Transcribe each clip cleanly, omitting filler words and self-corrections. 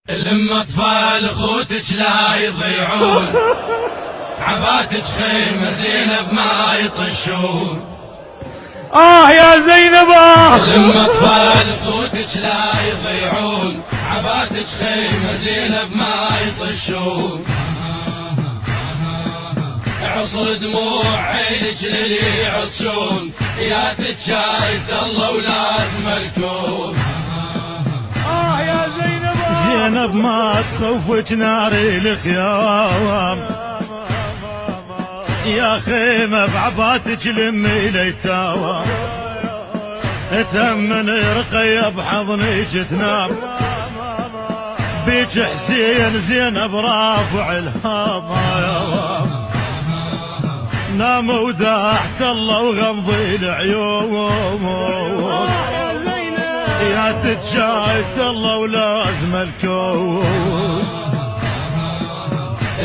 لما اطفال اخوتك لا يضيعون، عباتك خيمة زينب ما يطشون. يا زينب لما اطفال اخوتك لا يضيعون، عباتك خيمة زينب ما يطشون. عصر دموع عينك للي يعطشون، يا تجايت الله ولازم الكون. يا زينب زينب ما تخوفك ناري الخيام، يا خيمة بعباتك لمي ليتاوى، تمن رقية بحضنك تنام، بيك حسين زينب رافع الهام. نام وداحت الله وغمضي العيون، يا تجايت الله ولازم الكون.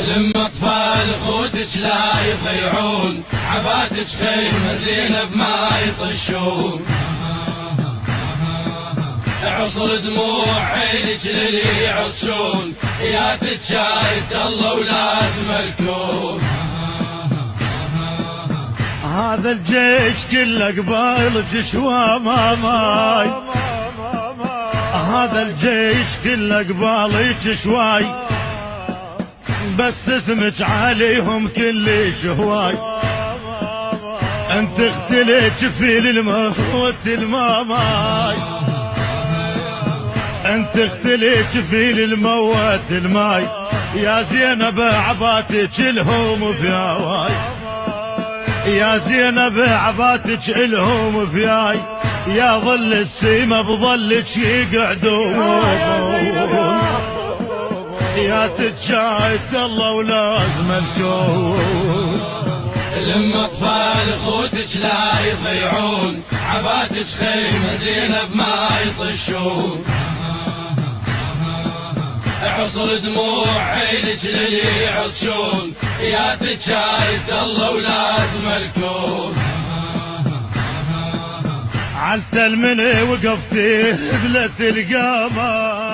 لما اطفال اخوتك لا يضيعون، عباتك خيمة زينب ما يطشون. عصر دموع عينك للي يعطشون، يا تجايت الله ولازم الكون. هذا الجيش كله قبالك شواماي، هذا الجيش كله قبالك شواي، بس اسمك عليهم كل شهواي. انت اختليت في الموت الماماي، انت اختليت في الموت الماي، يا زينب عباتك الهوم في هواي، يا زينب عباتك الهوم في هاي، يا ظل السيمة بظلك يقعدون، يا تجايت الله ولازم الكون. لما اطفال اخوتك لا يضيعون، عباتك خيمة زينب ما يطشون. عصر دموع عينك للي يعطشون، يا تجايت الله ولازم الكون. عالتل من وقفتي بلت القمر،